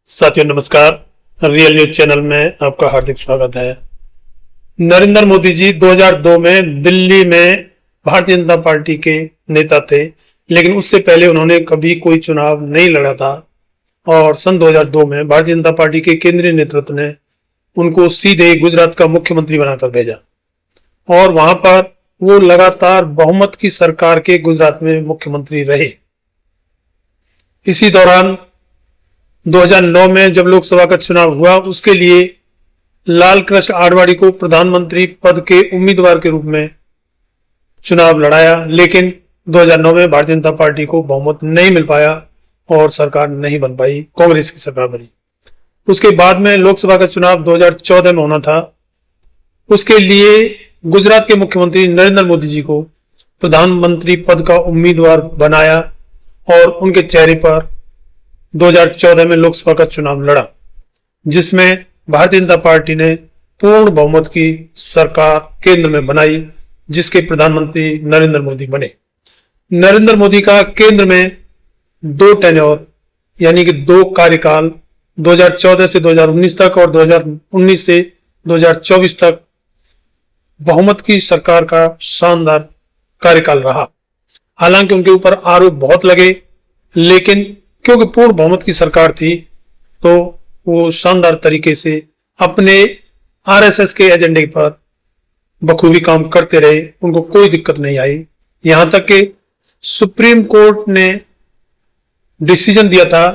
साथियों नमस्कार। Real news channel में आपका हार्दिक स्वागत है। नरेंद्र मोदी जी 2002 में दिल्ली में भारतीय जनता पार्टी के नेता थे, लेकिन उससे पहले उन्होंने कभी कोई चुनाव नहीं लड़ा था और सन 2002 में भारतीय जनता पार्टी के केंद्रीय नेतृत्व ने उनको सीधे गुजरात का मुख्यमंत्री बनाकर भेजा और वहां पर वो लगातार बहुमत की सरकार के गुजरात में मुख्यमंत्री रहे। इसी दौरान 2009 में जब लोकसभा का चुनाव हुआ, उसके लिए लाल कृष्ण आडवाणी को प्रधानमंत्री पद के उम्मीदवार के रूप में चुनाव लड़ाया, लेकिन 2009 में भारतीय जनता पार्टी को बहुमत नहीं मिल पाया और सरकार नहीं बन पाई, कांग्रेस की सरकार बनी। उसके बाद में लोकसभा का चुनाव 2014 में होना था। उसके लिए गुजरात के मुख्यमंत्री नरेंद्र मोदी जी को प्रधानमंत्री पद का उम्मीदवार बनाया और उनके चेहरे पर 2014 में लोकसभा का चुनाव लड़ा, जिसमें भारतीय जनता पार्टी ने पूर्ण बहुमत की सरकार केंद्र में बनाई, जिसके प्रधानमंत्री नरेंद्र मोदी बने। नरेंद्र मोदी का केंद्र में 2 टेन्योर यानी कि 2 कार्यकाल 2014 से 2019 तक और 2019 से 2024 तक बहुमत की सरकार का शानदार कार्यकाल रहा। हालांकि उनके ऊपर आरोप बहुत लगे, लेकिन क्योंकि पूर्ण बहुमत की सरकार थी तो वो शानदार तरीके से अपने आरएसएस के एजेंडे पर बखूबी काम करते रहे, उनको कोई दिक्कत नहीं आई। यहां तक कि सुप्रीम कोर्ट ने डिसीजन दिया था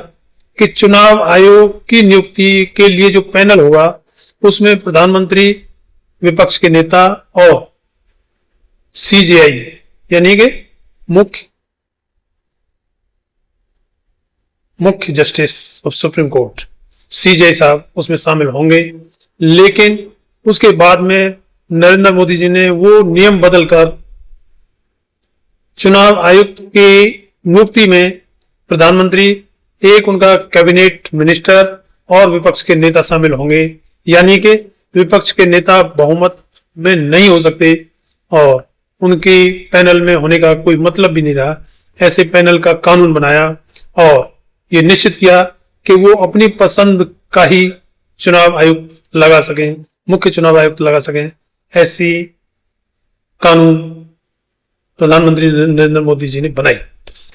कि चुनाव आयोग की नियुक्ति के लिए जो पैनल होगा उसमें प्रधानमंत्री, विपक्ष के नेता और सीजेआई यानी कि मुख्य justice of supreme court CJI साहब उसमें शामिल होंगे। लेकिन उसके बाद में नरेंद्र मोदी जी ने वो नियम बदलकर चुनाव आयुक्त की नियुक्ति में प्रधानमंत्री, एक उनका कैबिनेट मिनिस्टर और विपक्ष के नेता शामिल होंगे, यानी कि विपक्ष के नेता बहुमत में नहीं हो सकते और उनकी पैनल में होने का कोई मतलब भी नहीं रहा। ऐसे पैनल का कानून बनाया और ये निश्चित किया कि वो अपनी पसंद का ही चुनाव आयुक्त लगा सकें, मुख्य चुनाव आयुक्त लगा सकें। ऐसी कानून प्रधानमंत्री नरेंद्र मोदी जी ने बनाई,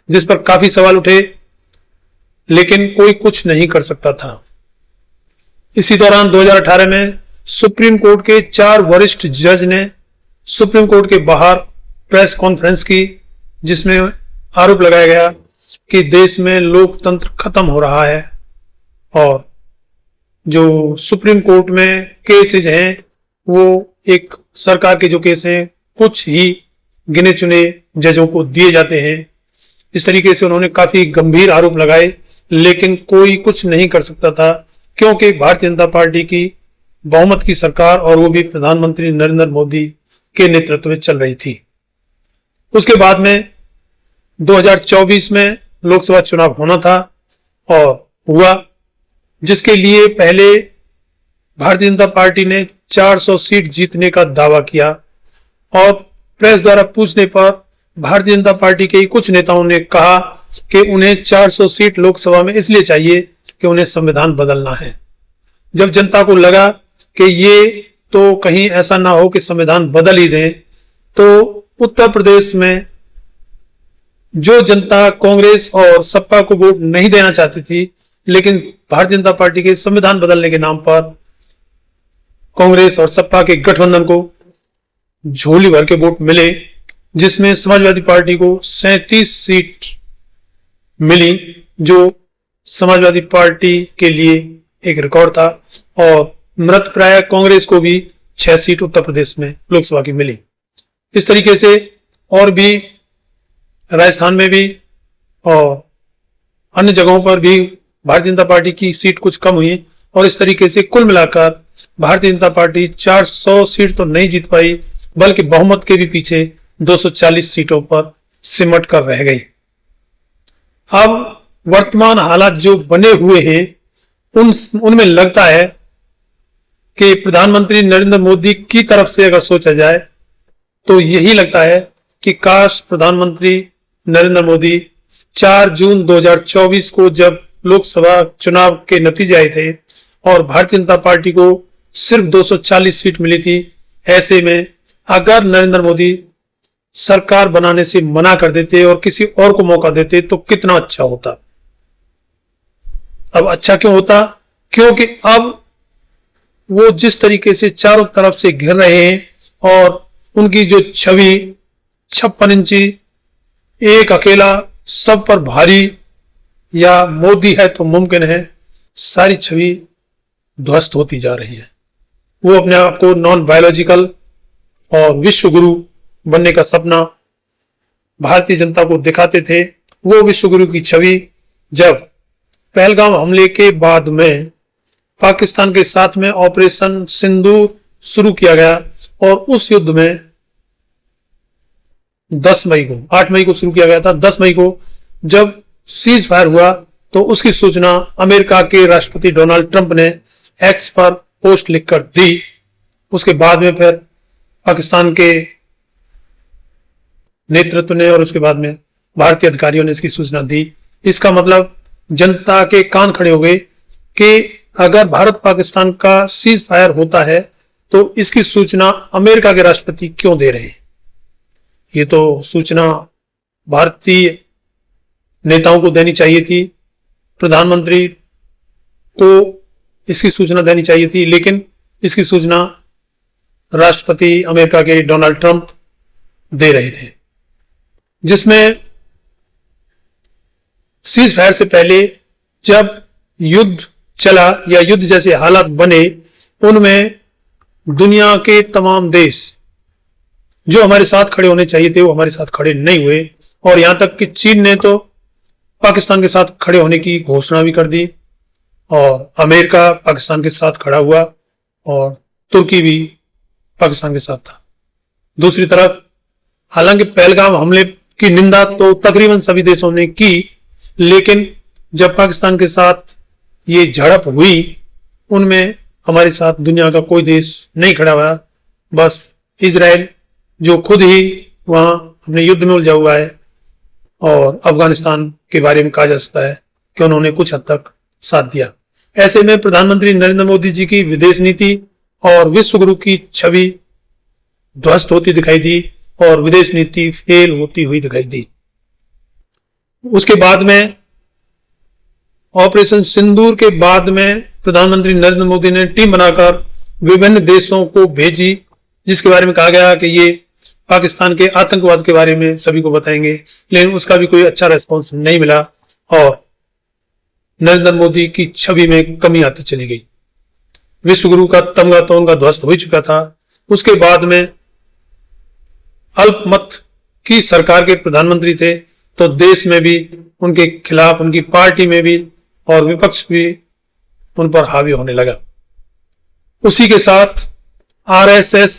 जिस पर काफी सवाल उठे, लेकिन कोई कुछ नहीं कर सकता था। इसी दौरान 2018 में सुप्रीम कोर्ट के 4 वरिष्ठ जज ने सुप्रीम कोर्ट के बाहर प्रेस कॉन्फ्रेंस की, जिसमें आरोप लगाया गया कि देश में लोकतंत्र खत्म हो रहा है और जो सुप्रीम कोर्ट में केसेज हैं वो एक सरकार के जो केस हैं कुछ ही गिने चुने जजों को दिए जाते हैं। इस तरीके से उन्होंने काफी गंभीर आरोप लगाए, लेकिन कोई कुछ नहीं कर सकता था, क्योंकि भारतीय जनता पार्टी की बहुमत की सरकार और वो भी प्रधानमंत्री नरेंद्र मोदी के नेतृत्व में चल रही थी। उसके बाद में 2024 में लोकसभा चुनाव होना था और हुआ, जिसके लिए पहले भारतीय जनता पार्टी ने 400 सीट जीतने का दावा किया और प्रेस द्वारा पूछने पर भारतीय जनता पार्टी के कुछ नेताओं ने कहा कि उन्हें 400 सीट लोकसभा में इसलिए चाहिए कि उन्हें संविधान बदलना है। जब जनता को लगा कि ये तो कहीं ऐसा ना हो कि संविधान बदल ही दें, तो उत्तर प्रदेश में जो जनता कांग्रेस और सपा को वोट नहीं देना चाहती थी, लेकिन भारतीय जनता पार्टी के संविधान बदलने के नाम पर कांग्रेस और सपा के गठबंधन को झोली भर के वोट मिले, जिसमें समाजवादी पार्टी को 37 सीट मिली, जो समाजवादी पार्टी के लिए एक रिकॉर्ड था, और मृतप्राय कांग्रेस को भी 6 सीट उत्तर प्रदेश में लोकसभा की मिली। इस तरीके से और भी राजस्थान में भी और अन्य जगहों पर भी भारतीय जनता पार्टी की सीट कुछ कम हुई और इस तरीके से कुल मिलाकर भारतीय जनता पार्टी 400 सीट तो नहीं जीत पाई, बल्कि बहुमत के भी पीछे 240 सीटों पर सिमट कर रह गई। अब वर्तमान हालात जो बने हुए हैं उनमें लगता है कि प्रधानमंत्री नरेंद्र मोदी की तरफ से अगर सोचा जाए तो यही लगता है कि काश प्रधानमंत्री नरेंद्र मोदी 4 जून 2024 को जब लोकसभा चुनाव के नतीजे आए थे और भारतीय जनता पार्टी को सिर्फ 240 सीट मिली थी, ऐसे में अगर नरेंद्र मोदी सरकार बनाने से मना कर देते और किसी और को मौका देते तो कितना अच्छा होता। अब अच्छा क्यों होता? क्योंकि अब वो जिस तरीके से चारों तरफ से घिर रहे हैं और उनकी जो छवि 56 इंची एक अकेला सब पर भारी या मोदी है तो मुमकिन है, सारी छवि ध्वस्त होती जा रही है। वो अपने आप को नॉन बायोलॉजिकल और विश्व गुरु बनने का सपना भारतीय जनता को दिखाते थे। वो विश्व गुरु की छवि जब पहलगाम हमले के बाद में पाकिस्तान के साथ में ऑपरेशन सिंदूर शुरू किया गया और उस युद्ध में 8 मई को शुरू किया गया था। 10 मई को जब सीज फायर हुआ तो उसकी सूचना अमेरिका के राष्ट्रपति डोनाल्ड ट्रंप ने एक्स पर पोस्ट लिखकर दी। उसके बाद में फिर पाकिस्तान के नेतृत्व ने और उसके बाद में भारतीय अधिकारियों ने इसकी सूचना दी। इसका मतलब जनता के कान खड़े हो गए कि अगर भारत पाकिस्तान का सीज फायर होता है तो इसकी सूचना अमेरिका के राष्ट्रपति क्यों दे रहे हैं? ये तो सूचना भारतीय नेताओं को देनी चाहिए थी, प्रधानमंत्री को इसकी सूचना देनी चाहिए थी, लेकिन इसकी सूचना राष्ट्रपति अमेरिका के डोनाल्ड ट्रंप दे रहे थे, जिसमें सीज फायर से पहले जब युद्ध चला या युद्ध जैसे हालात बने, उनमें दुनिया के तमाम देश जो हमारे साथ खड़े होने चाहिए थे वो हमारे साथ खड़े नहीं हुए और यहां तक कि चीन ने तो पाकिस्तान के साथ खड़े होने की घोषणा भी कर दी और अमेरिका पाकिस्तान के साथ खड़ा हुआ और तुर्की भी पाकिस्तान के साथ था। दूसरी तरफ हालांकि पहलगाम हमले की निंदा तो तकरीबन सभी देशों ने की, लेकिन जब पाकिस्तान के साथ ये झड़प हुई उनमें हमारे साथ दुनिया का कोई देश नहीं खड़ा हुआ। बस इजराइल जो खुद ही वहां अपने युद्ध में उलझा हुआ है और अफगानिस्तान के बारे में कहा जा सकता है कि उन्होंने कुछ हद तक साथ दिया। ऐसे में प्रधानमंत्री नरेंद्र मोदी जी की विदेश नीति और विश्व गुरु की छवि ध्वस्त होती दिखाई दी और विदेश नीति फेल होती हुई दिखाई दी। उसके बाद में ऑपरेशन सिंदूर के बाद में प्रधानमंत्री नरेंद्र मोदी ने टीम बनाकर विभिन्न देशों को भेजी, जिसके बारे में कहा गया कि ये पाकिस्तान के आतंकवाद के बारे में सभी को बताएंगे, लेकिन उसका भी कोई अच्छा रेस्पॉन्स नहीं मिला और नरेंद्र मोदी की छवि में कमी आती चली गई। विश्व गुरु का तमगा तो उनका ध्वस्त हो चुका था। उसके बाद में अल्पमत की सरकार के प्रधानमंत्री थे तो देश में भी उनके खिलाफ, उनकी पार्टी में भी और विपक्ष भी उन पर हावी होने लगा। उसी के साथ आरएसएस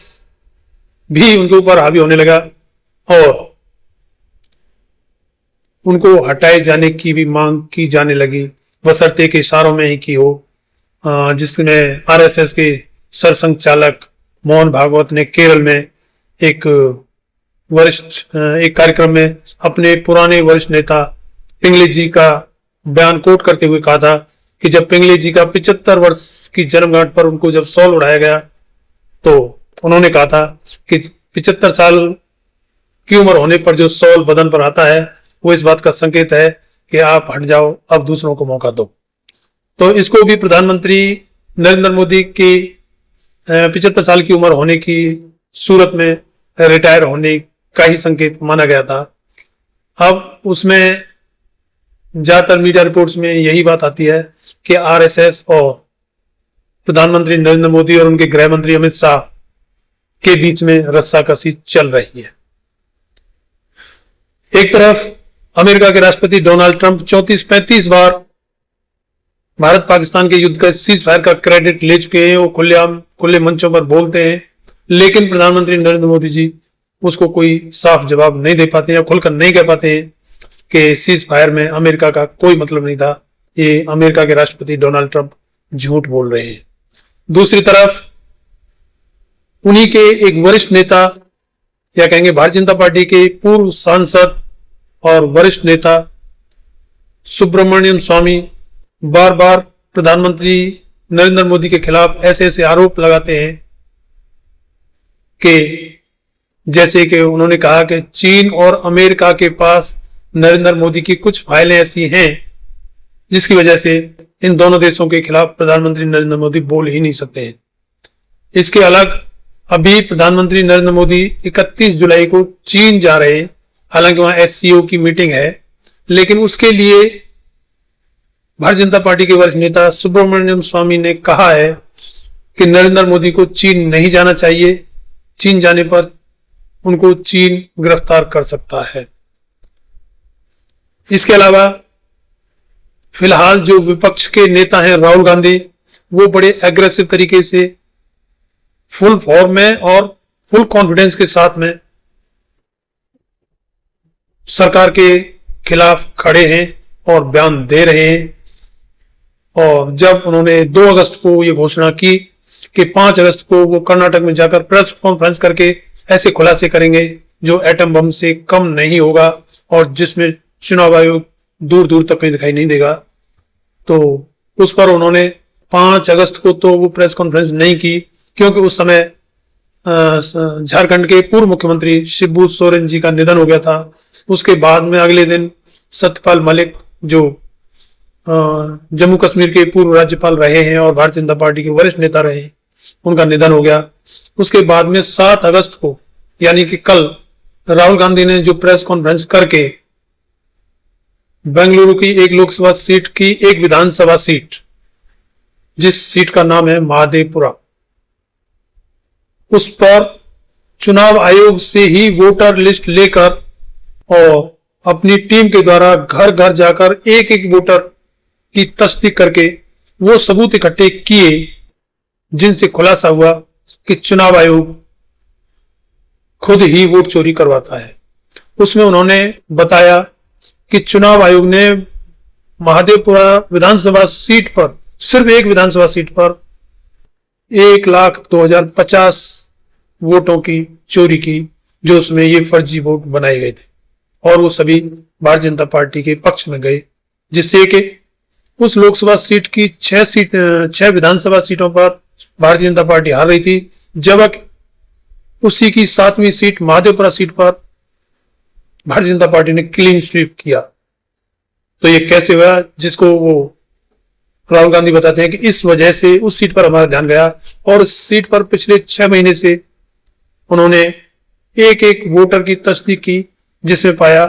भी उनके ऊपर हावी होने लगा और उनको हटाए जाने की भी मांग की जाने लगी, बशर्ते के इशारों में ही की हो, जिसमें आरएसएस के सरसंघचालक मोहन भागवत ने केरल में एक कार्यक्रम में अपने पुराने वरिष्ठ नेता पिंगले जी का बयान कोट करते हुए कहा था कि जब पिंगले जी का 75 वर्ष की जन्मगांठ पर उनको जब शॉल उड़ाया गया तो उन्होंने कहा था कि 75 साल की उम्र होने पर जो शॉल बदन पर आता है वो इस बात का संकेत है कि आप हट जाओ, अब दूसरों को मौका दो। तो इसको भी प्रधानमंत्री नरेंद्र मोदी की 75 साल की उम्र होने की सूरत में रिटायर होने का ही संकेत माना गया था। अब उसमें ज्यादातर मीडिया रिपोर्ट्स में यही बात आती है कि आरएसएस और प्रधानमंत्री नरेंद्र मोदी और उनके गृह मंत्री अमित शाह के बीच में रस्साकसी चल रही है। एक तरफ अमेरिका के राष्ट्रपति डोनाल्ड ट्रंप 34-35 बार भारत पाकिस्तान के युद्ध का सीज फायर का क्रेडिट ले चुके हैं, वो खुले मंचों पर बोलते हैं, लेकिन प्रधानमंत्री नरेंद्र मोदी जी उसको कोई साफ जवाब नहीं दे पाते हैं, खुलकर नहीं कह पाते हैं कि सीज फायर में अमेरिका का कोई मतलब नहीं था। ये अमेरिका के राष्ट्रपति डोनाल्ड ट्रंप झूठ बोल रहे हैं। दूसरी तरफ उन्हीं के एक वरिष्ठ नेता या कहेंगे भारतीय जनता पार्टी के पूर्व सांसद और वरिष्ठ नेता सुब्रमण्यम स्वामी बार बार प्रधानमंत्री नरेंद्र मोदी के खिलाफ ऐसे ऐसे आरोप लगाते हैं कि जैसे कि उन्होंने कहा कि चीन और अमेरिका के पास नरेंद्र मोदी की कुछ फाइलें ऐसी हैं जिसकी वजह से इन दोनों देशों के खिलाफ प्रधानमंत्री नरेंद्र मोदी बोल ही नहीं सकते हैं। इसके अलग अभी प्रधानमंत्री नरेंद्र मोदी 31 जुलाई को चीन जा रहे हैं, हालांकि वहां एससीओ की मीटिंग है, लेकिन उसके लिए भारतीय जनता पार्टी के वरिष्ठ नेता सुब्रमण्यम स्वामी ने कहा है कि नरेंद्र मोदी को चीन नहीं जाना चाहिए, चीन जाने पर उनको चीन गिरफ्तार कर सकता है। इसके अलावा फिलहाल जो विपक्ष के नेता हैं राहुल गांधी, वो बड़े एग्रेसिव तरीके से फुल फॉर्म में और फुल कॉन्फिडेंस के साथ में सरकार के खिलाफ खड़े हैं और बयान दे रहे हैं। और जब उन्होंने 2 अगस्त को ये घोषणा की कि 5 अगस्त को वो कर्नाटक में जाकर प्रेस कॉन्फ्रेंस करके ऐसे खुलासे करेंगे जो एटम बम से कम नहीं होगा और जिसमें चुनाव आयोग दूर दूर तक कहीं दिखाई नहीं देगा, तो उस पर उन्होंने 5 अगस्त को तो वो प्रेस कॉन्फ्रेंस नहीं की, क्योंकि उस समय झारखंड के पूर्व मुख्यमंत्री शिबू सोरेन जी का निधन हो गया था। उसके बाद में अगले दिन सत्यपाल मलिक, जो जम्मू कश्मीर के पूर्व राज्यपाल रहे हैं और भारतीय जनता पार्टी के वरिष्ठ नेता रहे हैं, उनका निधन हो गया। उसके बाद में 7 अगस्त को यानी कि कल राहुल गांधी ने जो प्रेस कॉन्फ्रेंस करके बेंगलुरु की एक लोकसभा सीट की एक विधानसभा सीट, जिस सीट का नाम है महादेवपुरा, उस पर चुनाव आयोग से ही वोटर लिस्ट लेकर और अपनी टीम के द्वारा घर घर जाकर एक एक वोटर की तस्दीक करके वो सबूत इकट्ठे किए जिनसे खुलासा हुआ कि चुनाव आयोग खुद ही वोट चोरी करवाता है। उसमें उन्होंने बताया कि चुनाव आयोग ने महादेवपुरा विधानसभा सीट पर, सिर्फ एक विधानसभा सीट पर 1,02,050 वोटों की चोरी की, जो उसमें ये फर्जी वोट बनाए गए थे और वो सभी भारतीय जनता पार्टी के पक्ष में गए, जिससे कि उस लोकसभा सीट की 6 विधानसभा सीटों पर भारतीय जनता पार्टी हार रही थी, जबकि उसी की 7वीं सीट महादेवपुरा सीट पर भारतीय जनता पार्टी ने क्लीन स्वीप किया। तो ये कैसे हुआ, जिसको वो राहुल गांधी बताते हैं कि इस वजह से उस सीट पर हमारा ध्यान गया और इस सीट पर पिछले 6 महीने से उन्होंने एक एक वोटर की तस्दीक की, जिसमें पाया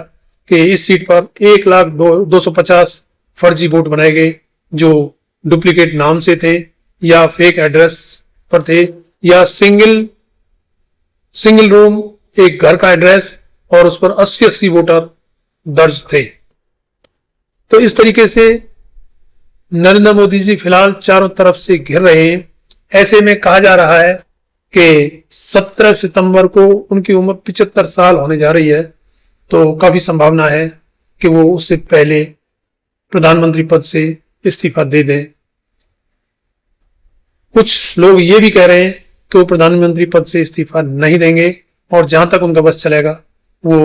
कि इस सीट पर 1,02,50 फर्जी वोट बनाए गए, जो डुप्लीकेट नाम से थे या फेक एड्रेस पर थे या सिंगल रूम एक घर का एड्रेस और उस पर 80 वोटर दर्ज थे। तो इस तरीके से नरेंद्र मोदी जी फिलहाल चारों तरफ से घिर रहे हैं। ऐसे में कहा जा रहा है कि 17 सितंबर को उनकी उम्र 75 साल होने जा रही है, तो काफी संभावना है कि वो उससे पहले प्रधानमंत्री पद से इस्तीफा दे दें। कुछ लोग ये भी कह रहे हैं कि वो प्रधानमंत्री पद से इस्तीफा नहीं देंगे और जहां तक उनका बस चलेगा वो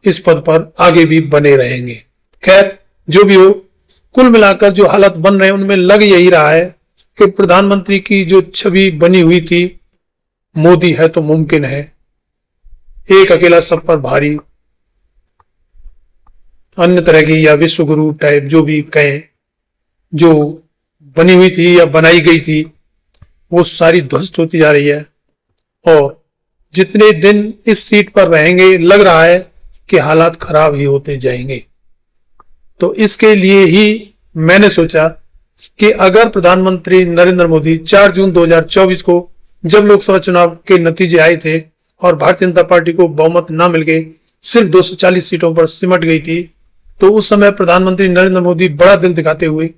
इस पद पर आगे भी बने रहेंगे। खैर, जो भी हो, कुल मिलाकर जो हालात बन रहे हैं उनमें लग यही रहा है कि प्रधानमंत्री की जो छवि बनी हुई थी, मोदी है तो मुमकिन है, एक अकेला सब पर भारी, अन्य तरह की या विश्वगुरु टाइप जो भी कहें, जो बनी हुई थी या बनाई गई थी, वो सारी ध्वस्त होती जा रही है और जितने दिन इस सीट पर रहेंगे लग रहा है कि हालात खराब ही होते जाएंगे। तो इसके लिए ही मैंने सोचा कि अगर प्रधानमंत्री नरेंद्र मोदी 4 जून 2024 को जब लोकसभा चुनाव के नतीजे आए थे और भारतीय जनता पार्टी को बहुमत ना मिलके सिर्फ 240 सीटों पर सिमट गई थी, तो उस समय प्रधानमंत्री नरेंद्र मोदी बड़ा दिल दिखाते हुए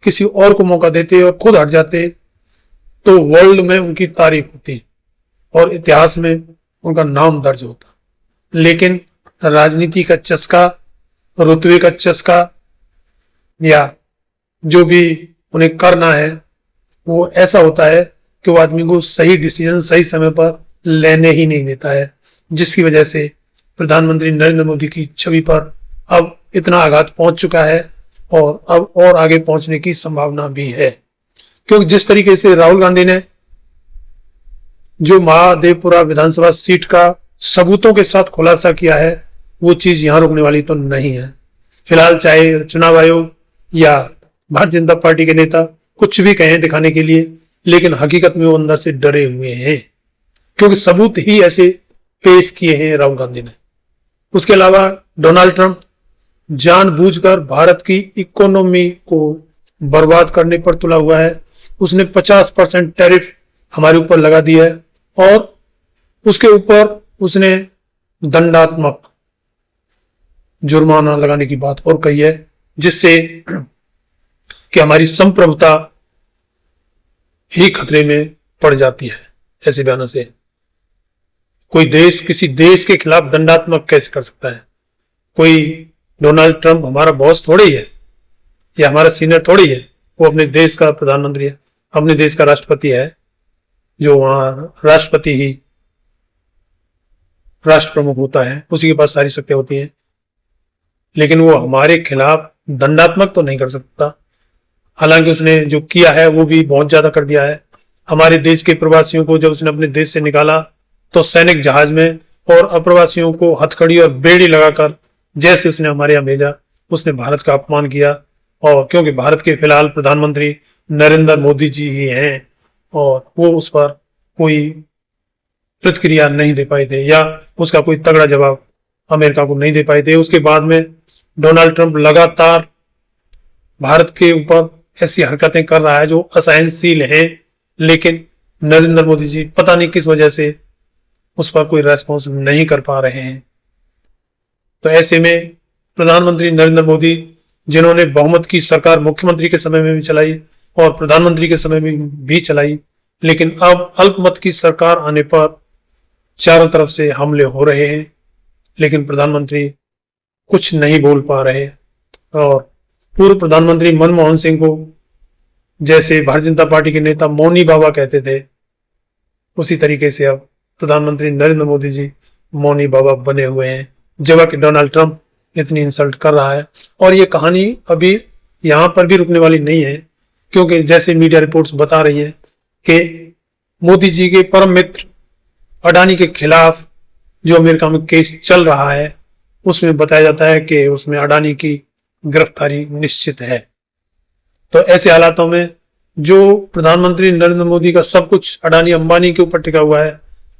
किसी और को मौका देते और खुद हट जाते, तो वर्ल्ड में उनकी तारीफ होती और इतिहास में उनका नाम दर्ज होता। लेकिन राजनीति का चस्का, रुतबे का चस्का या जो भी उन्हें करना है वो ऐसा होता है कि वो आदमी को सही डिसीजन सही समय पर लेने ही नहीं देता है, जिसकी वजह से प्रधानमंत्री नरेंद्र मोदी की छवि पर अब इतना आघात पहुंच चुका है और अब और आगे पहुंचने की संभावना भी है, क्योंकि जिस तरीके से राहुल गांधी ने जो महादेवपुरा विधानसभा सीट का सबूतों के साथ खुलासा किया है, वो चीज यहां रुकने वाली तो नहीं है। फिलहाल चाहे चुनाव आयोग या भारतीय जनता पार्टी के नेता कुछ भी कहें दिखाने के लिए, लेकिन हकीकत में वो अंदर से डरे हुए हैं, क्योंकि सबूत ही ऐसे पेश किए हैं राहुल गांधी ने। उसके अलावा डोनाल्ड ट्रंप जानबूझकर भारत की इकोनॉमी को बर्बाद करने पर तुला हुआ है। उसने 50% टैरिफ हमारे ऊपर लगा दिया है और उसके ऊपर उसने दंडात्मक जुर्माना लगाने की बात और कही है, जिससे कि हमारी संप्रभुता ही खतरे में पड़ जाती है। ऐसे बयानों से कोई देश किसी देश के खिलाफ दंडात्मक कैसे कर सकता है? कोई डोनाल्ड ट्रंप हमारा बॉस थोड़ी ही है या हमारा सीनियर थोड़ी ही है। वो अपने देश का प्रधानमंत्री है, अपने देश का राष्ट्रपति है, जो वहां राष्ट्रपति ही राष्ट्र प्रमुख होता है, उसी के पास सारी शक्तियां होती हैं। लेकिन वो हमारे खिलाफ दंडात्मक तो नहीं कर सकता। हालांकि उसने जो किया है वो भी बहुत ज्यादा कर दिया है। हमारे देश के प्रवासियों को जब उसने अपने देश से निकाला तो सैनिक जहाज में, और अप्रवासियों को हथकड़ी और बेड़ी लगाकर जैसे उसने हमारे यहां भेजा, उसने भारत का अपमान किया। और क्योंकि भारत के फिलहाल प्रधानमंत्री नरेंद्र मोदी जी ही हैं और वो उस पर कोई प्रतिक्रिया नहीं दे पाए थे या उसका कोई तगड़ा जवाब अमेरिका को नहीं दे पाए थे। उसके बाद में डोनाल्ड ट्रंप लगातार भारत के ऊपर ऐसी हरकतें कर रहा है जो असहनशील है, लेकिन नरेंद्र मोदी जी पता नहीं किस वजह से उस पर कोई रेस्पॉन्स नहीं कर पा रहे हैं। तो ऐसे में प्रधानमंत्री नरेंद्र मोदी, जिन्होंने बहुमत की सरकार मुख्यमंत्री के समय में भी चलाई और प्रधानमंत्री के समय में भी चलाई, लेकिन अब अल्पमत की सरकार आने पर चारों तरफ से हमले हो रहे हैं, लेकिन प्रधानमंत्री कुछ नहीं बोल पा रहे। और पूर्व प्रधानमंत्री मनमोहन सिंह को जैसे भारतीय जनता पार्टी के नेता मौनी बाबा कहते थे, उसी तरीके से अब प्रधानमंत्री नरेंद्र मोदी जी मौनी बाबा बने हुए हैं, जबकि डोनाल्ड ट्रंप इतनी इंसल्ट कर रहा है। और ये कहानी अभी यहां पर भी रुकने वाली नहीं है, क्योंकि जैसे मीडिया रिपोर्ट्स बता रही हैं कि मोदी जी के परम मित्र अडानी के खिलाफ जो अमेरिका में केस चल रहा है, उसमें बताया जाता है कि उसमें अडानी की गिरफ्तारी निश्चित है। तो ऐसे हालातों में जो प्रधानमंत्री नरेंद्र मोदी का सब कुछ अडानी अंबानी के ऊपर टिका हुआ है,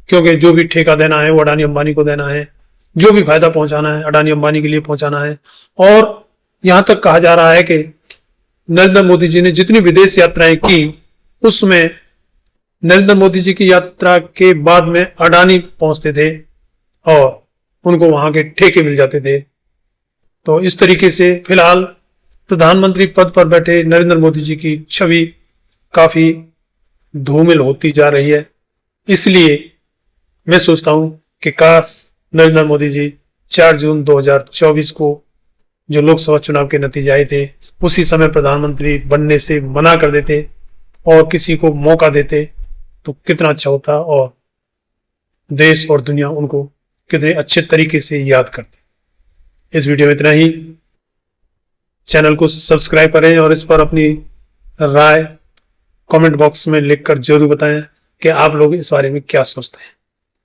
क्योंकि जो भी ठेका देना है वो अडानी अंबानी को देना है, जो भी फायदा पहुंचाना है अडानी अंबानी के लिए पहुंचाना है। और यहां तक कहा जा रहा है कि नरेंद्र मोदी जी ने जितनी विदेश यात्राएं की, उसमें नरेंद्र मोदी जी की यात्रा के बाद में अडानी पहुंचते थे और उनको वहां के ठेके मिल जाते थे। तो इस तरीके से फिलहाल प्रधानमंत्री पद पर बैठे नरेंद्र मोदी जी की छवि काफी धूमिल होती जा रही है। इसलिए मैं सोचता हूं कि काश नरेंद्र मोदी जी 4 जून 2024 को जो लोकसभा चुनाव के नतीजे आए थे, उसी समय प्रधानमंत्री बनने से मना कर देते और किसी को मौका देते तो कितना अच्छा होता और देश और दुनिया उनको कितने अच्छे तरीके से याद करती। इस वीडियो में इतना ही। चैनल को सब्सक्राइब करें और इस पर अपनी राय कमेंट बॉक्स में लिखकर जरूर बताएं कि आप लोग इस बारे में क्या सोचते हैं।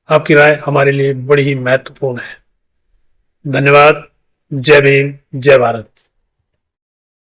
आपकी राय हमारे लिए बड़ी ही महत्वपूर्ण है। धन्यवाद। जय भीम, जय भारत।